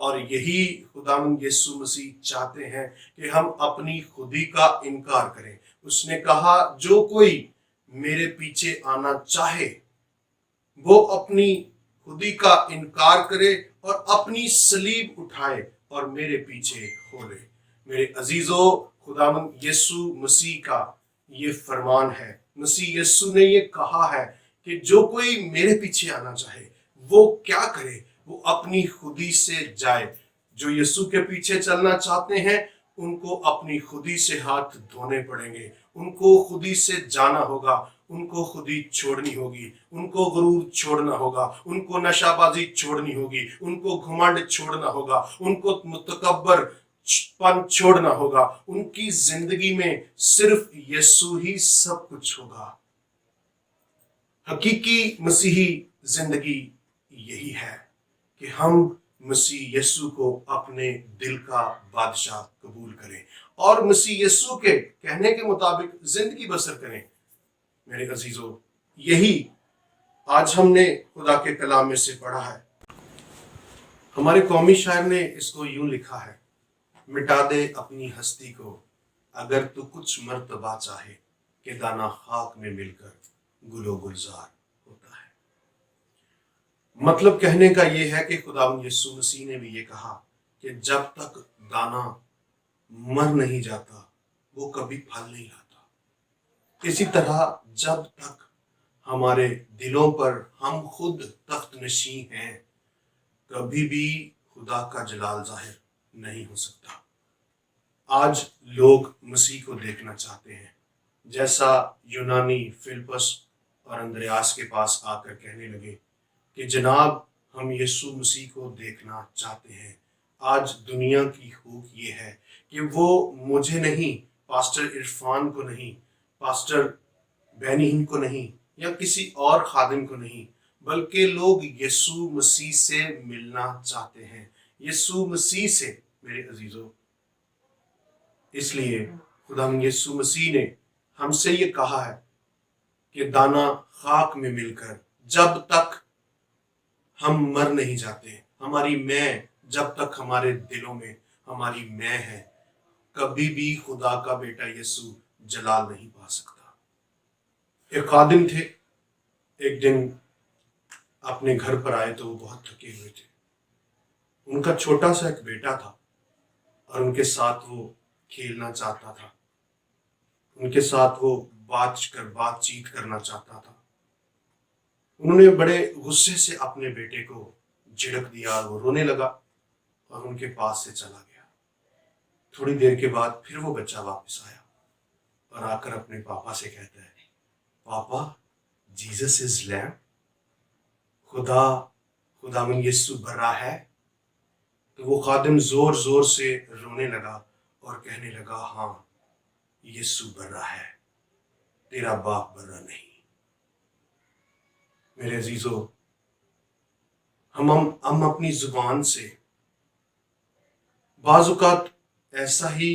اور یہی خداوند یسوع مسیح چاہتے ہیں کہ ہم اپنی خودی کا انکار کریں۔ اس نے کہا جو کوئی میرے پیچھے آنا چاہے وہ اپنی خودی کا انکار کرے اور اپنی صلیب اٹھائے اور میرے پیچھے ہو لے۔ میرے عزیزو، خداوند یسوع مسیح کا یہ فرمان ہے، مسیح یسوع نے یہ کہا ہے کہ جو کوئی میرے پیچھے آنا چاہے وہ کیا کرے، وہ اپنی خودی سے جائے۔ جو یسوع کے پیچھے چلنا چاہتے ہیں ان کو اپنی خودی سے ہاتھ دھونے پڑیں گے، ان کو خودی سے جانا ہوگا، ان کو خودی چھوڑنی ہوگی، ان کو غرور چھوڑنا ہوگا، ان کو نشہ بازی چھوڑنی ہوگی، ان کو گھمنڈ چھوڑنا ہوگا، ان کو متکبر پن چھوڑنا ہوگا۔ ان کی زندگی میں صرف یسوع ہی سب کچھ ہوگا۔ حقیقی مسیحی زندگی یہی ہے کہ ہم مسیح یسوع کو اپنے دل کا بادشاہ قبول کریں اور مسیح یسوع کے کہنے کے مطابق زندگی بسر کریں۔ میرے عزیزو، یہی آج ہم نے خدا کے کلام میں سے پڑھا ہے۔ ہمارے قومی شاعر نے اس کو یوں لکھا ہے، مٹا دے اپنی ہستی کو اگر تو کچھ مرتبہ چاہے کہ دانا خاک میں مل کر گل و گلزار ہوتا ہے۔ مطلب کہنے کا یہ ہے کہ خداوند یسوع مسیح نے بھی یہ کہا کہ جب تک دانا مر نہیں جاتا وہ کبھی پھل نہیں لاتا۔ اسی طرح جب تک ہمارے دلوں پر ہم خود تخت نشین ہیں کبھی بھی خدا کا جلال ظاہر نہیں ہو سکتا۔ آج لوگ مسیح کو دیکھنا چاہتے ہیں، جیسا یونانی فلپس اور اندریاس کے پاس آ کر کہنے لگے کہ جناب ہم یسوع مسیح کو دیکھنا چاہتے ہیں۔ آج دنیا کی ہوک یہ ہے کہ وہ مجھے نہیں، پاسٹر عرفان کو نہیں، پاسٹر بینی ہند کو نہیں یا کسی اور خادم کو نہیں، بلکہ لوگ یسوع مسیح سے ملنا چاہتے ہیں، یسوع مسیح سے۔ میرے عزیزو، اس لیے خدا یسوع مسیح نے ہم سے یہ کہا ہے کہ دانا خاک میں مل کر جب تک ہم مر نہیں جاتے، ہماری میں جب تک ہمارے دلوں میں ہماری میں ہے، کبھی بھی خدا کا بیٹا یسوع جلال نہیں پا سکتا۔ ایک خادم تھے، ایک دن اپنے گھر پر آئے تو وہ بہت تھکے ہوئے تھے۔ ان کا چھوٹا سا ایک بیٹا تھا اور ان کے ساتھ وہ کھیلنا چاہتا تھا، ان کے ساتھ وہ بات چیت کرنا چاہتا تھا۔ انہوں نے بڑے غصے سے اپنے بیٹے کو جھڑک دیا، وہ رونے لگا اور ان کے پاس سے چلا گیا۔ تھوڑی دیر کے بعد پھر وہ بچہ واپس آیا اور آ کر اپنے پاپا سے کہتا ہے، پاپا جیزس از لیمب، خداوند یسوع برا ہے۔ تو وہ خادم زور زور سے رونے لگا اور کہنے لگا، ہاں یسوع برا ہے، تیرا باپ برا نہیں۔ میرے عزیزو، ہم اپنی زبان سے بعض اوقات ایسا ہی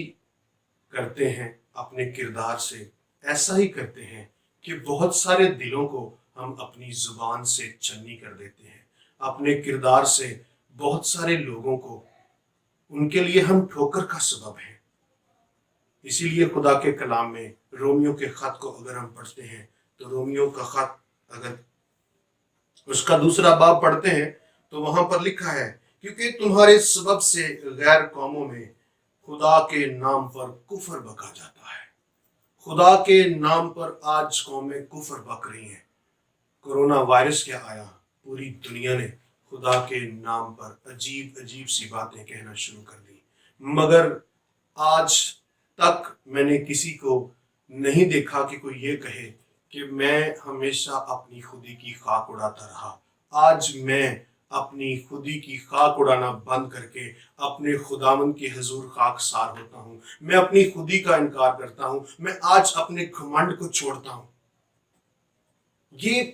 کرتے ہیں، اپنے کردار سے ایسا ہی کرتے ہیں کہ بہت سارے دلوں کو ہم اپنی زبان سے چنی کر دیتے ہیں، اپنے کردار سے بہت سارے لوگوں کو، ان کے لیے ہم ٹھوکر کا سبب ہیں۔ اسی لیے خدا کے کلام میں رومیو کے خط کو اگر ہم پڑھتے ہیں تو رومیو کا خط اگر اس کا 2 باب پڑھتے ہیں تو وہاں پر لکھا ہے، کیونکہ تمہارے سبب سے غیر قوموں میں خدا کے نام پر کفر بکا جاتا ہے۔ خدا کے نام پر آج قومیں کفر بک رہی ہیں۔ کورونا وائرس کیا آیا، پوری دنیا نے خدا کے نام پر عجیب عجیب سی باتیں کہنا شروع کر دی، مگر آج تک میں نے کسی کو نہیں دیکھا کہ کوئی یہ کہے کہ میں ہمیشہ اپنی خودی کی خاک اڑاتا رہا۔ آج میں اپنی خودی کی خاک اڑانا بند کر کے اپنے خداوند کے حضور خاک سار ہوتا ہوں، میں اپنی خودی کا انکار کرتا ہوں، میں آج اپنے گھمنڈ کو چھوڑتا ہوں۔ یہ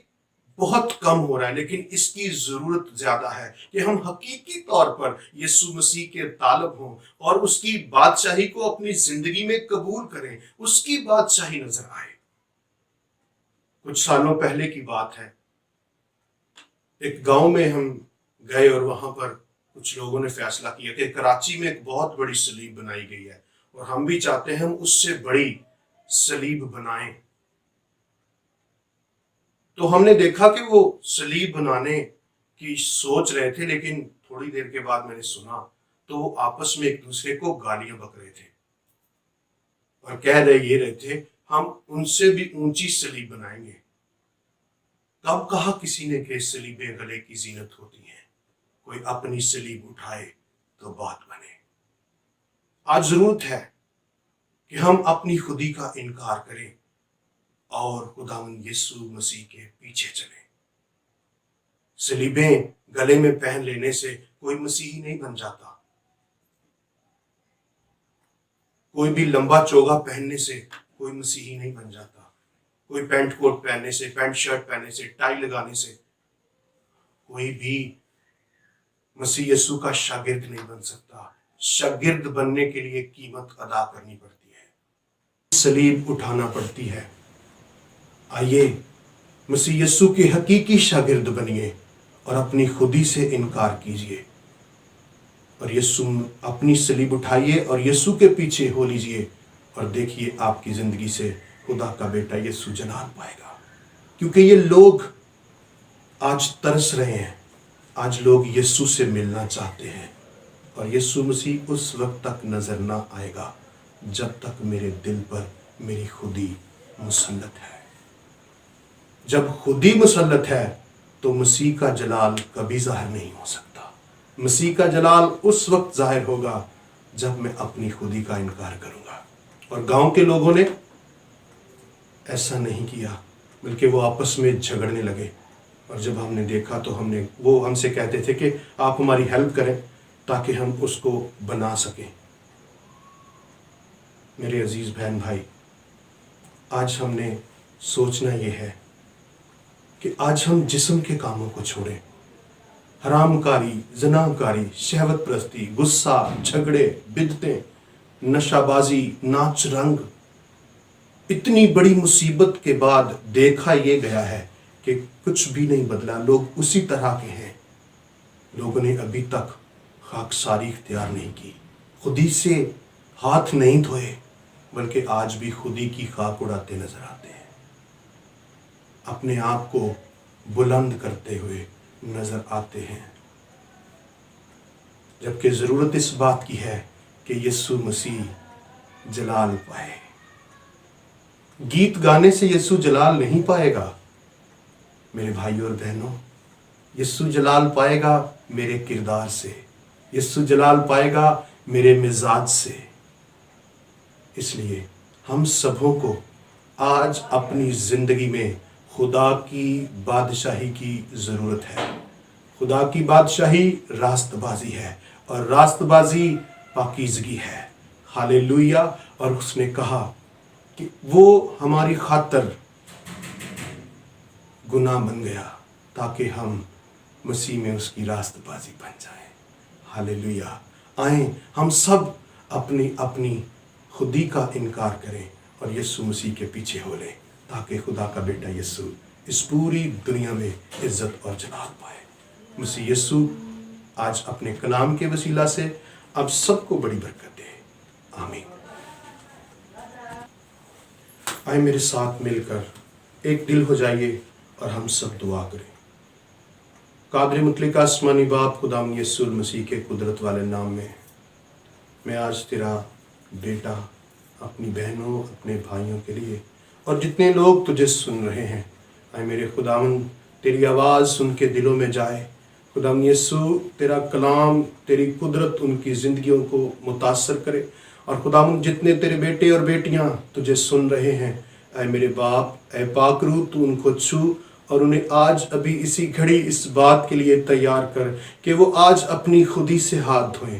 بہت کم ہو رہا ہے، لیکن اس کی ضرورت زیادہ ہے کہ ہم حقیقی طور پر یسوع مسیح کے طالب ہوں اور اس کی بادشاہی کو اپنی زندگی میں قبول کریں، اس کی بادشاہی نظر آئے۔ کچھ سالوں پہلے کی بات ہے، ایک گاؤں میں ہم گئے اور وہاں پر کچھ لوگوں نے فیصلہ کیا کہ کراچی میں ایک بہت بڑی صلیب بنائی گئی ہے اور ہم بھی چاہتے ہیں ہم اس سے بڑی صلیب بنائیں۔ تو ہم نے دیکھا کہ وہ صلیب بنانے کی سوچ رہے تھے، لیکن تھوڑی دیر کے بعد میں نے سنا تو وہ آپس میں ایک دوسرے کو گالیاں بک رہے تھے اور کہہ رہے تھے ہم ان سے بھی اونچی صلیب بنائیں گے۔ کب کہا کسی نے کہ صلیبیں گلے کی زینت ہوتی ہیں؟ کوئی اپنی صلیب اٹھائے تو بات بنے۔ آج ضرورت ہے کہ ہم اپنی خودی کا انکار کریں اور خداوند یسوع مسیح کے پیچھے چلیں۔ صلیبیں گلے میں پہن لینے سے کوئی مسیحی نہیں بن جاتا۔ کوئی بھی لمبا چوگا پہننے سے کوئی مسیحی نہیں بن جاتا۔ کوئی پینٹ کوٹ پہننے سے، پینٹ شرٹ پہننے سے، ٹائی لگانے سے کوئی بھی مسیح یسوع کا شاگرد نہیں بن سکتا۔ شاگرد بننے کے لیے قیمت ادا کرنی پڑتی ہے، صلیب اٹھانا پڑتی ہے۔ آئیے مسیح یسوع کے حقیقی شاگرد بنیے اور اپنی خودی سے انکار کیجیے اور یسوع اپنی صلیب اٹھائیے اور یسوع کے پیچھے ہو لیجیے اور دیکھیے آپ کی زندگی سے خدا کا بیٹا یسوع جلال پائے گا۔ کیونکہ یہ لوگ آج ترس رہے ہیں، آج لوگ یسوع سے ملنا چاہتے ہیں اور یسوع مسیح اس وقت تک نظر نہ آئے گا جب تک میرے دل پر میری خودی مسلط ہے۔ جب خودی مسلط ہے تو مسیح کا جلال کبھی ظاہر نہیں ہو سکتا۔ مسیح کا جلال اس وقت ظاہر ہوگا جب میں اپنی خودی کا انکار کروں گا۔ اور گاؤں کے لوگوں نے ایسا نہیں کیا، بلکہ وہ آپس میں جھگڑنے لگے، اور جب ہم نے دیکھا تو وہ ہم سے کہتے تھے کہ آپ ہماری ہیلپ کریں تاکہ ہم اس کو بنا سکیں۔ میرے عزیز بہن بھائی، آج ہم نے سوچنا یہ ہے کہ آج ہم جسم کے کاموں کو چھوڑیں۔ حرام کاری، زنا کاری، شہوت پرستی، غصہ، جھگڑے، بدعتیں، نشہ بازی، ناچ رنگ، اتنی بڑی مصیبت کے بعد دیکھا یہ گیا ہے کہ کچھ بھی نہیں بدلا، لوگ اسی طرح کے ہیں۔ لوگوں نے ابھی تک خاکساری اختیار نہیں کی، خودی سے ہاتھ نہیں دھوئے، بلکہ آج بھی خودی کی خاک اڑاتے نظر آتے ہیں، اپنے آپ کو بلند کرتے ہوئے نظر آتے ہیں، جبکہ ضرورت اس بات کی ہے کہ یسوع مسیح جلال پائے۔ گیت گانے سے یسوع جلال نہیں پائے گا میرے بھائیوں اور بہنوں، یسوع جلال پائے گا میرے کردار سے، یسوع جلال پائے گا میرے مزاج سے۔ اس لیے ہم سبوں کو آج اپنی زندگی میں خدا کی بادشاہی کی ضرورت ہے۔ خدا کی بادشاہی راست بازی ہے اور راست بازی پاکیزگی ہے۔ ہاللیلویہ۔ اور اس نے کہا کہ وہ ہماری خاطر گناہ بن گیا تاکہ ہم مسیح میں اس کی راست بازی بن جائیں۔ ہاللیلویہ۔ آئیں ہم سب اپنی اپنی خودی کا انکار کریں اور یسوع مسیح کے پیچھے ہو لیں تاکہ خدا کا بیٹا یسوع اس پوری دنیا میں عزت اور جلال پائے۔ مسیح یسوع آج اپنے کلام کے وسیلہ سے اب سب کو بڑی برکت دے۔ آمین۔ آئے میرے ساتھ مل کر ایک دل ہو جائیے اور ہم سب دعا کریں۔ قادر مطلق آسمانی باپ، خدا یسوع مسیح کے قدرت والے نام میں آج تیرا بیٹا اپنی بہنوں، اپنے بھائیوں کے لیے اور جتنے لوگ تجھے سن رہے ہیں، اے میرے خداوند تیری آواز سن کے دلوں میں جائے۔ خداوند یسوع تیرا کلام، تیری قدرت ان کی زندگیوں کو متاثر کرے، اور خداوند جتنے تیرے بیٹے اور بیٹیاں تجھے سن رہے ہیں، اے میرے باپ، اے پاک روح، تو ان کو چھو اور انہیں آج ابھی اسی گھڑی اس بات کے لیے تیار کر کہ وہ آج اپنی خودی سے ہاتھ دھوئیں،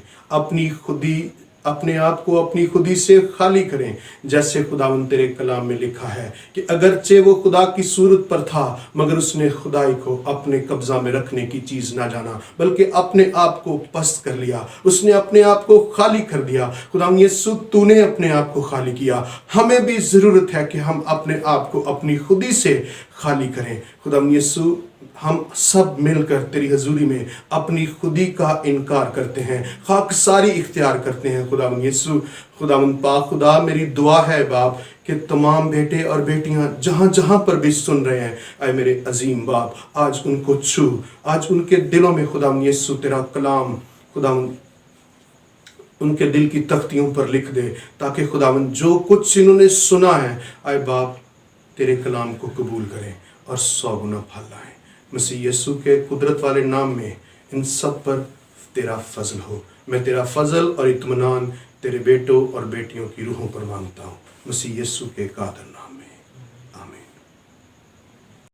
اپنے آپ کو اپنی خودی سے خالی کریں، جیسے خداوند تیرے کلام میں لکھا ہے کہ اگرچہ وہ خدا کی صورت پر تھا مگر اس نے خدائی کو اپنے قبضہ میں رکھنے کی چیز نہ جانا، بلکہ اپنے آپ کو پست کر لیا، اس نے اپنے آپ کو خالی کر دیا۔ خداوند یسوع تو نے اپنے آپ کو خالی کیا، ہمیں بھی ضرورت ہے کہ ہم اپنے آپ کو اپنی خودی سے خالی کریں۔ خداوند یسوع ہم سب مل کر تیری حضوری میں اپنی خودی کا انکار کرتے ہیں، خاکساری اختیار کرتے ہیں خداوند یسوع۔ خداوند پاک خدا، میری دعا ہے باپ کہ تمام بیٹے اور بیٹیاں جہاں جہاں پر بھی سن رہے ہیں، اے میرے عظیم باپ آج ان کو چھو، آج ان کے دلوں میں خداوند یسوع تیرا کلام خداوند ان کے دل کی تختیوں پر لکھ دے، تاکہ خداوند جو کچھ انہوں نے سنا ہے اے باپ تیرے کلام کو قبول کریں اور 100 گنا پھل لائیں۔ مسیح یسوع کے قدرت والے نام میں ان سب پر تیرا فضل ہو۔ میں تیرا فضل اور اطمینان تیرے بیٹوں اور بیٹیوں کی روحوں پر مانگتا ہوں، مسیح یسوع کے قادر نام۔